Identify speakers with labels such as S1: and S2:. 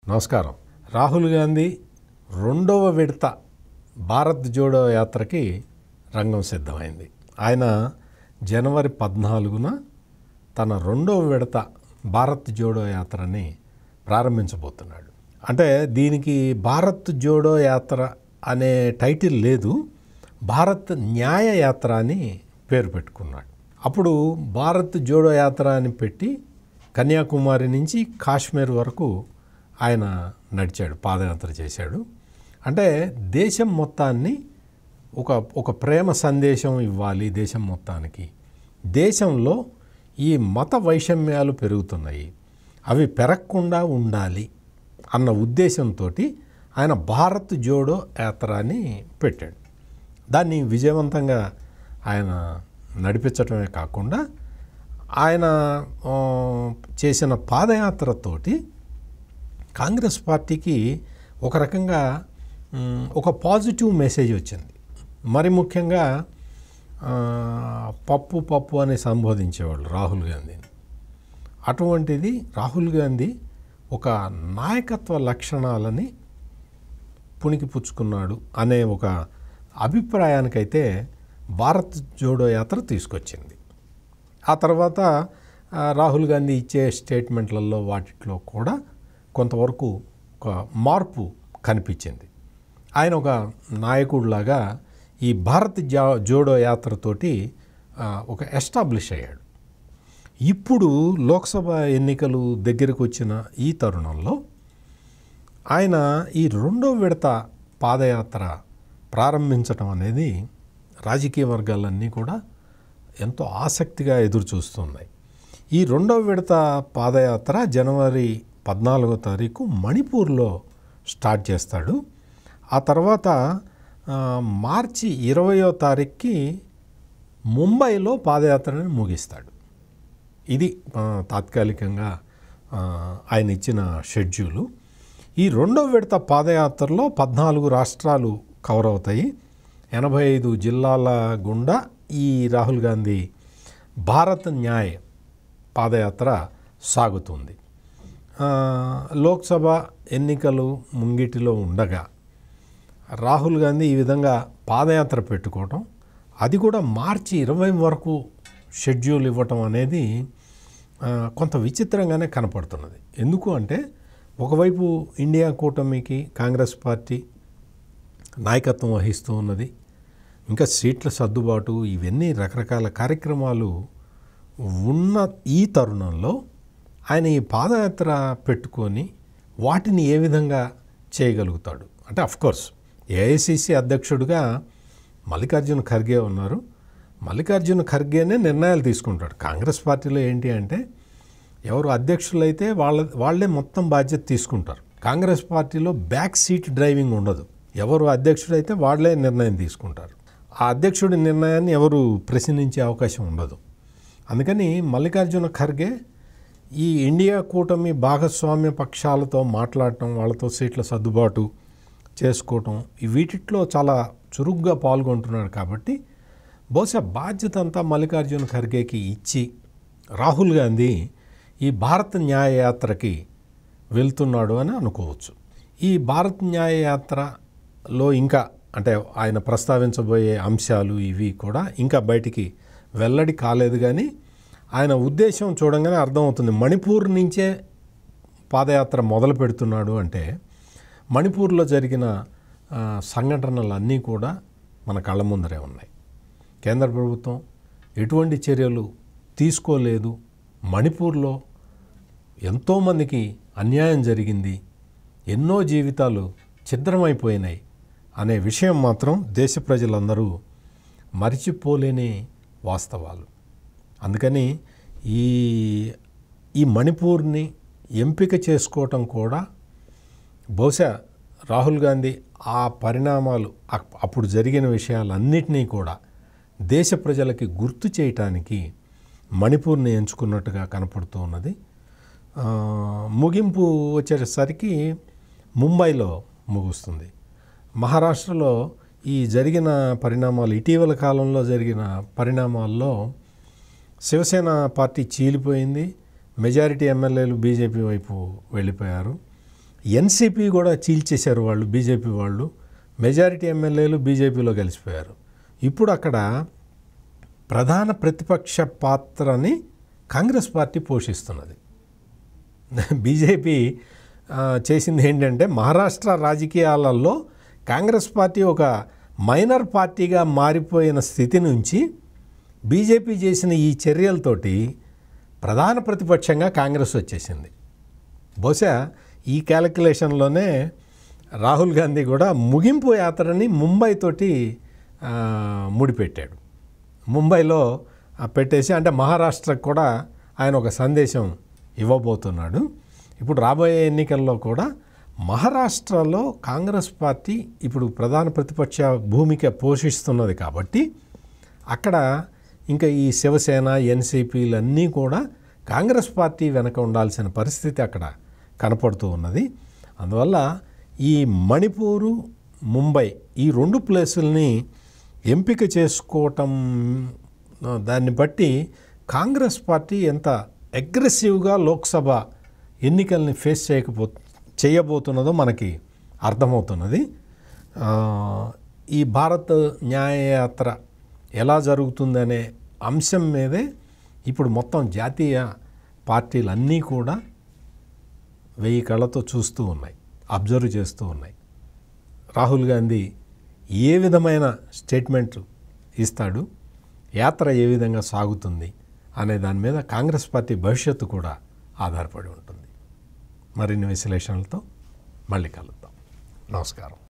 S1: నమస్కారం. రాహుల్ గాంధీ రెండవ విడత భారత్ జోడో యాత్రకి రంగం సిద్ధమైంది. ఆయన జనవరి 14న తన రెండవ విడత భారత్ జోడో యాత్రని ప్రారంభించబోతున్నాడు. అంటే దీనికి భారత్ జోడో యాత్ర అనే టైటిల్ లేదు, భారత్ న్యాయ యాత్ర అని పేరు పెట్టుకున్నాడు. అప్పుడు భారత్ జోడో యాత్ర అని పెట్టి కన్యాకుమారి నుంచి కాశ్మీర్ వరకు ఆయన నడిచాడు, పాదయాత్ర చేశాడు. అంటే దేశం మొత్తాన్ని ఒక ప్రేమ సందేశం ఇవ్వాలి దేశం మొత్తానికి. దేశంలో ఈ మత వైషమ్యాలు పెరుగుతున్నాయి, అవి పెరగకుండా ఉండాలి అన్న ఉద్దేశంతో ఆయన భారత్ జోడో యాత్ర అని పెట్టాడు. దాన్ని విజయవంతంగా ఆయన నడిపించడమే కాకుండా ఆయన చేసిన పాదయాత్రతోటి కాంగ్రెస్ పార్టీకి ఒక రకంగా ఒక పాజిటివ్ మెసేజ్ వచ్చింది. మరి ముఖ్యంగా పప్పు అని సంబోధించేవాళ్ళు రాహుల్ గాంధీని. అటువంటిది రాహుల్ గాంధీ ఒక నాయకత్వ లక్షణాలని పుణికిపుచ్చుకున్నాడు అనే ఒక అభిప్రాయానికైతే భారత్ జోడో యాత్ర తీసుకొచ్చింది. ఆ తర్వాత రాహుల్ గాంధీ ఇచ్చే స్టేట్మెంట్లలో వాటిలో కూడా కొంతవరకు ఒక మార్పు కనిపించింది. ఆయన ఒక నాయకుడిలాగా ఈ భారత్ జోడో యాత్రతోటి ఒక ఎస్టాబ్లిష్ అయ్యాడు. ఇప్పుడు లోక్సభ ఎన్నికలు దగ్గరకు వచ్చిన ఈ తరుణంలో ఆయన ఈ రెండో విడత పాదయాత్ర ప్రారంభించడం అనేది రాజకీయ వర్గాలన్నీ కూడా ఎంతో ఆసక్తిగా ఎదురు చూస్తున్నాయి. ఈ రెండవ విడత పాదయాత్ర జనవరి 14వ తారీఖు మణిపూర్లో స్టార్ట్ చేస్తాడు. ఆ తర్వాత మార్చి 20వ తారీఖుకి ముంబైలో పాదయాత్రని ముగిస్తాడు. ఇది తాత్కాలికంగా ఆయన ఇచ్చిన షెడ్యూలు. ఈ రెండవ విడత పాదయాత్రలో 14 రాష్ట్రాలు కవర్ అవుతాయి. 85 జిల్లాల గుండా ఈ రాహుల్ గాంధీ భారత్ న్యాయ్ పాదయాత్ర సాగుతుంది. లోక్సభ ఎన్నికలు ముంగిటిలో ఉండగా రాహుల్ గాంధీ ఈ విధంగా పాదయాత్ర పెట్టుకోవటం, అది కూడా మార్చి 20 వరకు షెడ్యూల్ ఇవ్వటం అనేది కొంత విచిత్రంగానే కనపడుతున్నది. ఎందుకు అంటే ఒకవైపు ఇండియా కూటమికి కాంగ్రెస్ పార్టీ నాయకత్వం వహిస్తూ ఉన్నది, ఇంకా సీట్ల సర్దుబాటు, ఇవన్నీ రకరకాల కార్యక్రమాలు ఉన్న ఈ తరుణంలో ఆయన ఈ పాదయాత్ర పెట్టుకొని వాటిని ఏ విధంగా చేయగలుగుతాడు అంటే అఫ్కోర్స్ ఏఐసిసి అధ్యక్షుడిగా మల్లికార్జున ఖర్గే ఉన్నారు. మల్లికార్జున ఖర్గేనే నిర్ణయాలు తీసుకుంటాడు. కాంగ్రెస్ పార్టీలో ఏంటి అంటే ఎవరు అధ్యక్షులైతే వాళ్ళే మొత్తం బాధ్యత తీసుకుంటారు. కాంగ్రెస్ పార్టీలో బ్యాక్ సీట్ డ్రైవింగ్ ఉండదు. ఎవరు అధ్యక్షుడైతే వాళ్ళే నిర్ణయం తీసుకుంటారు. ఆ అధ్యక్షుడి నిర్ణయాన్ని ఎవరు ప్రశ్నించే అవకాశం ఉండదు. అందుకని మల్లికార్జున ఖర్గే ఈ ఇండియా కూటమి భాగస్వామ్య పక్షాలతో మాట్లాడటం, వాళ్ళతో సీట్ల సర్దుబాటు చేసుకోవటం, వీటిట్లో చాలా చురుగ్గా పాల్గొంటున్నాడు. కాబట్టి బహుశా బాధ్యత అంతా మల్లికార్జున ఖర్గేకి ఇచ్చి రాహుల్ గాంధీ ఈ భారత్ న్యాయ యాత్రకి వెళ్తున్నాడు అని అనుకోవచ్చు. ఈ భారత్ న్యాయ యాత్రలో ఇంకా అంటే ఆయన ప్రస్తావించబోయే అంశాలు ఇవి కూడా ఇంకా బయటికి వెల్లడి కాలేదు. కానీ ఆయన ఉద్దేశం చూడంగానే అర్థమవుతుంది. మణిపూర్ నుంచే పాదయాత్ర మొదలు పెడుతున్నాడు అంటే మణిపూర్లో జరిగిన సంఘటనలన్నీ కూడా మన కళ్ళ ముందరే ఉన్నాయి. కేంద్ర ప్రభుత్వం ఎటువంటి చర్యలు తీసుకోలేదు. మణిపూర్లో ఎంతోమందికి అన్యాయం జరిగింది, ఎన్నో జీవితాలు ఛిద్రమైపోయినాయి అనే విషయం మాత్రం దేశ ప్రజలందరూ మరిచిపోలేని వాస్తవాలు. అందుకని ఈ మణిపూర్ని ఎంపిక చేసుకోవటం కూడా బహుశా రాహుల్ గాంధీ ఆ పరిణామాలు అప్పుడు జరిగిన విషయాలన్నిటినీ కూడా దేశ ప్రజలకి గుర్తు చేయటానికి మణిపూర్ని ఎంచుకున్నట్టుగా కనపడుతూ ఉన్నది. ముగింపు వచ్చేసరికి ముంబైలో ముగుస్తుంది. మహారాష్ట్రలో ఈ జరిగిన పరిణామాలు, ఇటీవల కాలంలో జరిగిన పరిణామాల్లో శివసేన పార్టీ చీలిపోయింది. మెజారిటీ ఎమ్మెల్యేలు బీజేపీ వైపు వెళ్ళిపోయారు. ఎన్సీపీ కూడా చీల్చేశారు వాళ్ళు, బీజేపీ వాళ్ళు. మెజారిటీ ఎమ్మెల్యేలు బీజేపీలో కలిసిపోయారు. ఇప్పుడు అక్కడ ప్రధాన ప్రతిపక్ష పాత్రని కాంగ్రెస్ పార్టీ పోషిస్తున్నది. బీజేపీ చేసింది ఏంటంటే మహారాష్ట్ర రాజకీయాలలో కాంగ్రెస్ పార్టీ ఒక మైనర్ పార్టీగా మారిపోయిన స్థితి నుంచి బీజేపీ చేసిన ఈ చర్యలతోటి ప్రధాన ప్రతిపక్షంగా కాంగ్రెస్ వచ్చేసింది. బహుశా ఈ క్యాలిక్యులేషన్లోనే రాహుల్ గాంధీ కూడా ముగింపు యాత్రని ముంబై తోటి ముడిపెట్టాడు. ముంబైలో పెట్టేసి అంటే మహారాష్ట్రకు కూడా ఆయన ఒక సందేశం ఇవ్వబోతున్నాడు. ఇప్పుడు రాబోయే ఎన్నికల్లో కూడా మహారాష్ట్రలో కాంగ్రెస్ పార్టీ ఇప్పుడు ప్రధాన ప్రతిపక్ష భూమిక పోషిస్తున్నది కాబట్టి అక్కడ ఇంకా ఈ శివసేన ఎన్సీపీలన్నీ కూడా కాంగ్రెస్ పార్టీ వెనక ఉండాల్సిన పరిస్థితి అక్కడ కనపడుతూ ఉన్నది. అందువల్ల ఈ మణిపూరు, ముంబై ఈ 2 ప్లేసుల్ని ఎంపిక చేసుకోవటం దాన్ని బట్టి కాంగ్రెస్ పార్టీ ఎంత అగ్రెసివ్గా లోక్సభ ఎన్నికల్ని ఫేస్ చేయబోతున్నదో మనకి అర్థమవుతున్నది. ఈ భారత్ న్యాయయాత్ర ఎలా జరుగుతుందనే అంశం మీదే ఇప్పుడు మొత్తం జాతీయ పార్టీలన్నీ కూడా 1000 కళ్ళతో చూస్తూ ఉన్నాయి, అబ్జర్వ్ చేస్తూ ఉన్నాయి. రాహుల్ గాంధీ ఏ విధమైన స్టేట్మెంట్ ఇస్తాడు, యాత్ర ఏ విధంగా సాగుతుంది అనే దాని మీద కాంగ్రెస్ పార్టీ భవిష్యత్తు కూడా ఆధారపడి ఉంటుంది. మరిన్ని విశ్లేషణలతో మళ్ళీ కలుద్దాం. నమస్కారం.